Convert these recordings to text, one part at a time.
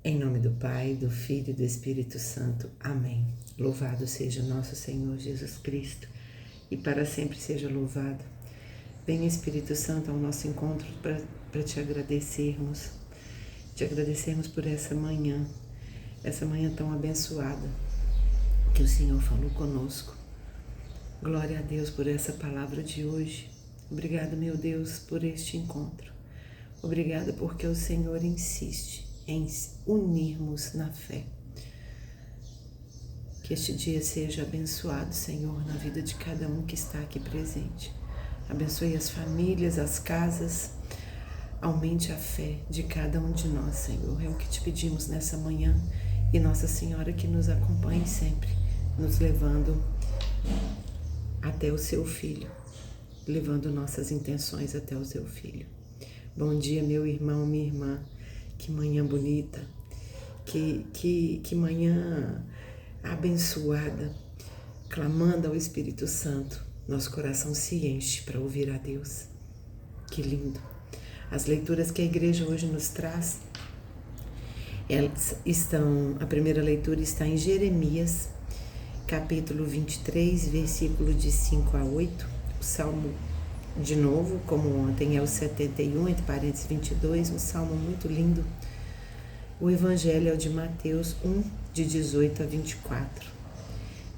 Em nome do Pai, do Filho e do Espírito Santo. Amém. Louvado seja nosso Senhor Jesus Cristo e para sempre seja louvado. Venha Espírito Santo ao nosso encontro para te agradecermos por essa manhã tão abençoada que o Senhor falou conosco. Glória a Deus por essa palavra de hoje. Obrigado, meu Deus, por este encontro. Obrigada porque o Senhor insiste em unirmos na fé. Que este dia seja abençoado, Senhor, na vida de cada um que está aqui presente. Abençoe as famílias, as casas. Aumente a fé de cada um de nós, Senhor. É o que te pedimos nessa manhã. E Nossa Senhora que nos acompanhe sempre, nos levando até o seu Filho, levando nossas intenções até o seu Filho. Bom dia, meu irmão, minha irmã. Que manhã bonita, que manhã abençoada, clamando ao Espírito Santo. Nosso coração se enche para ouvir a Deus. Que lindo. As leituras que a igreja hoje nos traz, a primeira leitura está em Jeremias, capítulo 23, versículo de 5 a 8, o Salmo, de novo, como ontem, é o 71, entre parênteses 22, um salmo muito lindo. O Evangelho é o de Mateus 1, de 18 a 24.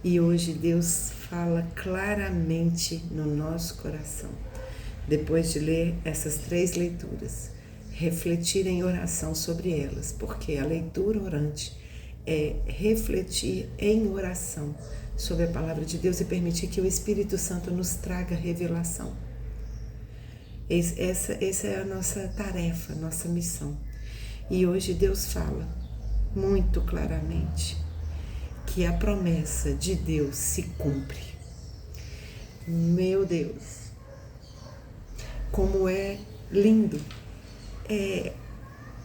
E hoje Deus fala claramente no nosso coração. Depois de ler essas 3 leituras, refletir em oração sobre elas, porque a leitura orante é refletir em oração sobre a palavra de Deus e permitir que o Espírito Santo nos traga revelação. Essa é a nossa tarefa, nossa missão. E hoje Deus fala muito claramente que a promessa de Deus se cumpre. Meu Deus, como é lindo!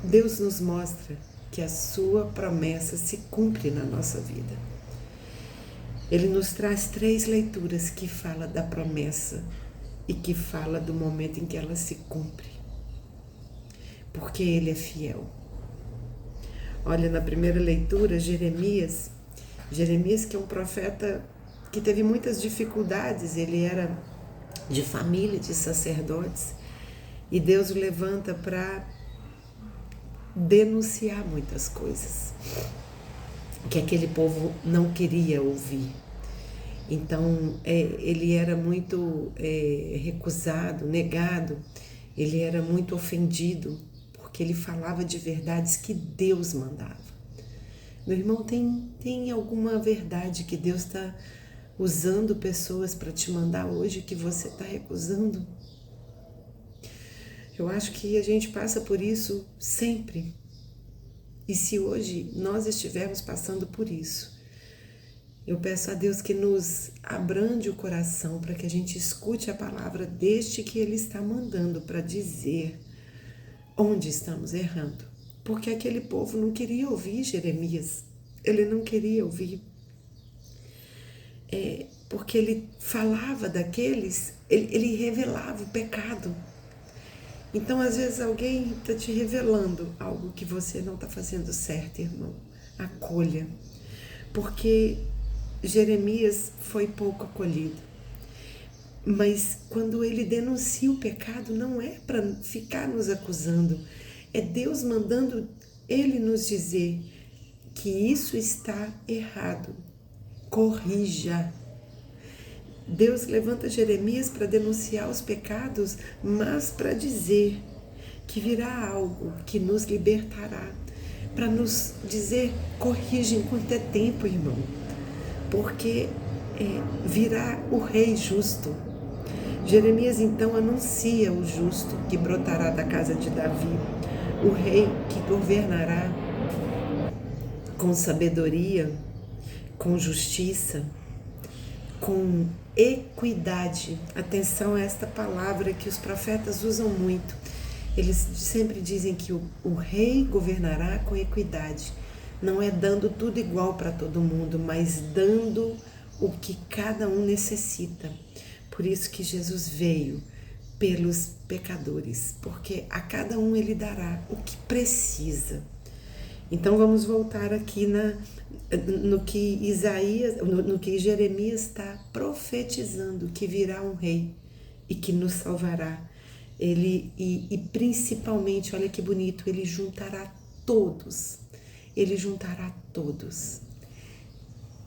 Deus nos mostra que a sua promessa se cumpre na nossa vida. Ele nos traz 3 leituras que falam da promessa e que fala do momento em que ela se cumpre, porque Ele é fiel. Olha, na primeira leitura, Jeremias que é um profeta que teve muitas dificuldades, ele era de família, de sacerdotes, e Deus o levanta para denunciar muitas coisas que aquele povo não queria ouvir. Então, ele era muito recusado, negado, ele era muito ofendido, porque ele falava de verdades que Deus mandava. Meu irmão, tem alguma verdade que Deus está usando pessoas para te mandar hoje que você está recusando? Eu acho que a gente passa por isso sempre. E se hoje nós estivermos passando por isso, eu peço a Deus que nos abrande o coração para que a gente escute a palavra deste que Ele está mandando para dizer onde estamos errando. Porque aquele povo não queria ouvir Jeremias. Ele não queria ouvir. Porque ele falava daqueles, ele revelava o pecado. Então, às vezes, alguém está te revelando algo que você não está fazendo certo, irmão. Acolha. Porque Jeremias foi pouco acolhido. Mas quando ele denuncia o pecado, não é para ficar nos acusando. É Deus mandando ele nos dizer que isso está errado. Corrija. Deus levanta Jeremias para denunciar os pecados, mas para dizer que virá algo que nos libertará, para nos dizer, corrija enquanto é tempo, irmão, porque virá o Rei justo. Jeremias então anuncia o justo que brotará da casa de Davi, o Rei que governará com sabedoria, com justiça, com equidade. Atenção a esta palavra que os profetas usam muito. Eles sempre dizem que o rei governará com equidade. Não é dando tudo igual para todo mundo, mas dando o que cada um necessita. Por isso que Jesus veio pelos pecadores, porque a cada um Ele dará o que precisa. Então vamos voltar aqui no que Isaías, no que Jeremias está profetizando, que virá um rei e que nos salvará. E principalmente, olha que bonito, ele juntará todos. Ele juntará todos.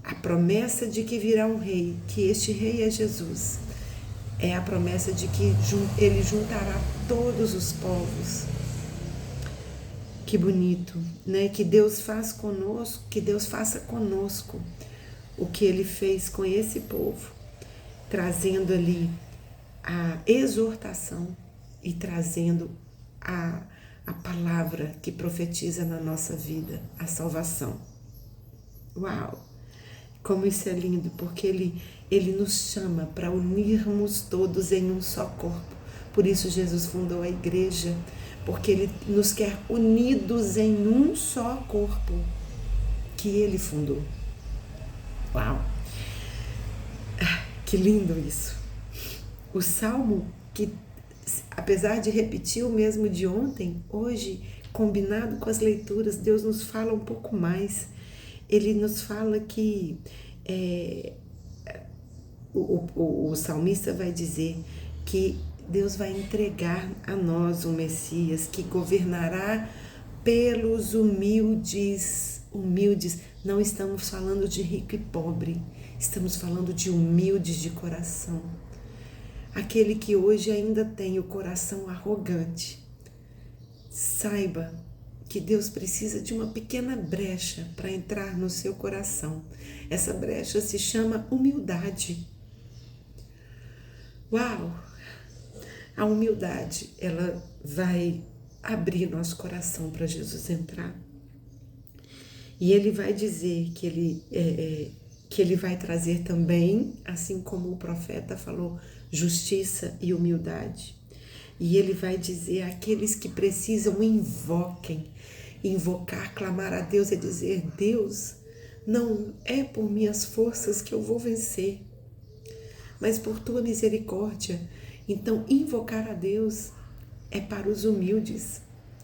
A promessa de que virá um rei, que este rei é Jesus, é a promessa de que ele juntará todos os povos. Que bonito, né? Que Deus faz conosco, que Deus faça conosco o que ele fez com esse povo, trazendo ali a exortação e trazendo a palavra que profetiza na nossa vida, a salvação. Uau! Como isso é lindo, porque ele nos chama para unirmos todos em um só corpo. Por isso Jesus fundou a igreja, porque ele nos quer unidos em um só corpo que ele fundou. Uau! Que lindo isso! O Salmo, que apesar de repetir o mesmo de ontem, hoje, combinado com as leituras, Deus nos fala um pouco mais. Ele nos fala que o salmista vai dizer que Deus vai entregar a nós um Messias que governará pelos humildes. Humildes, não estamos falando de rico e pobre, estamos falando de humildes de coração. Aquele que hoje ainda tem o coração arrogante, saiba que Deus precisa de uma pequena brecha para entrar no seu coração. Essa brecha se chama humildade. Uau! A humildade, ela vai abrir nosso coração para Jesus entrar. E ele vai dizer que ele vai trazer também, assim como o profeta falou, justiça e humildade. E ele vai dizer àqueles que precisam, invoquem. Invocar, clamar a Deus é dizer: Deus, não é por minhas forças que eu vou vencer, mas por tua misericórdia. Então, invocar a Deus é para os humildes.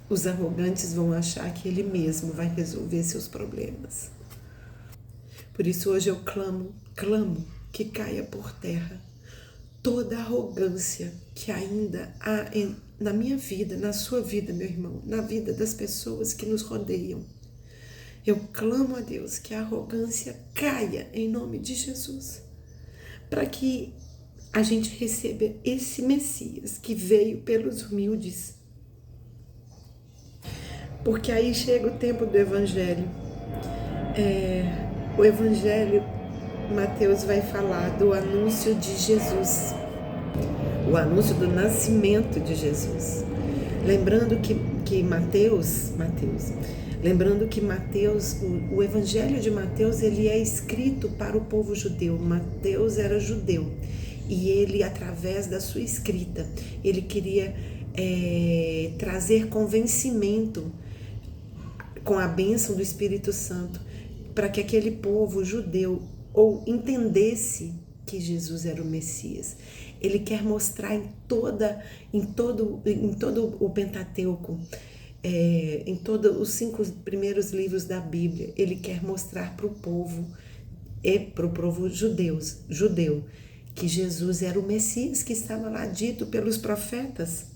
Os arrogantes vão achar que ele mesmo vai resolver seus problemas. Por isso hoje eu clamo que caia por terra toda arrogância que ainda há na minha vida, na sua vida, meu irmão, na vida das pessoas que nos rodeiam. Eu clamo a Deus que a arrogância caia em nome de Jesus, para que a gente receba esse Messias que veio pelos humildes. Porque aí chega o tempo do Evangelho. O Evangelho, Mateus vai falar do anúncio de Jesus, o anúncio do nascimento de Jesus. Lembrando que Mateus, o Evangelho de Mateus, ele é escrito para o povo judeu. Mateus era judeu e ele, através da sua escrita, ele queria trazer convencimento com a bênção do Espírito Santo, para que aquele povo judeu entendesse que Jesus era o Messias. Ele quer mostrar em todo o Pentateuco, em todos os 5 primeiros livros da Bíblia, ele quer mostrar para o povo judeu, que Jesus era o Messias que estava lá dito pelos profetas,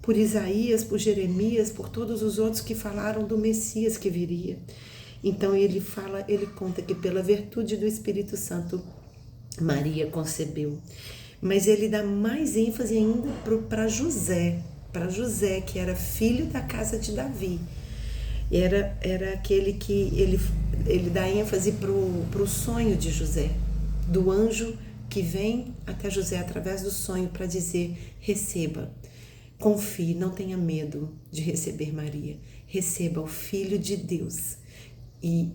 por Isaías, por Jeremias, por todos os outros que falaram do Messias que viria. Então ele conta que pela virtude do Espírito Santo, Maria concebeu. Mas ele dá mais ênfase ainda para José, que era filho da casa de Davi. Era aquele que ele dá ênfase para o sonho de José, do anjo que vem até José através do sonho para dizer: receba, confie, não tenha medo de receber Maria, receba o Filho de Deus. E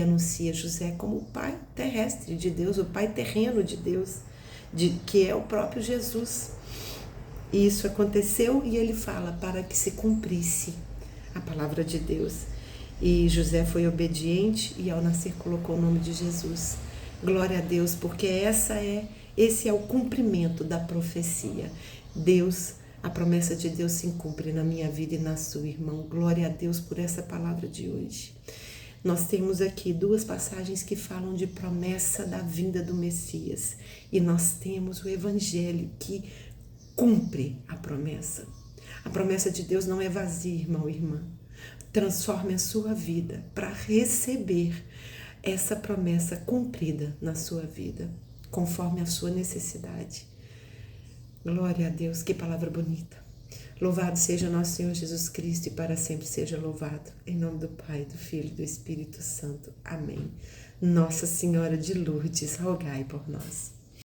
anuncia José como o pai terrestre de Deus, o pai terreno de Deus, que é o próprio Jesus. E isso aconteceu, e ele fala para que se cumprisse a palavra de Deus. E José foi obediente e ao nascer colocou o nome de Jesus. Glória a Deus, porque esse é o cumprimento da profecia. Deus A promessa de Deus se cumpre na minha vida e na sua, irmão. Glória a Deus por essa palavra de hoje. Nós temos aqui 2 passagens que falam de promessa da vinda do Messias. E nós temos o Evangelho que cumpre a promessa. A promessa de Deus não é vazia, irmão e irmã. Transforme a sua vida para receber essa promessa cumprida na sua vida, conforme a sua necessidade. Glória a Deus, que palavra bonita. Louvado seja nosso Senhor Jesus Cristo e para sempre seja louvado. Em nome do Pai, do Filho e do Espírito Santo. Amém. Nossa Senhora de Lourdes, rogai por nós.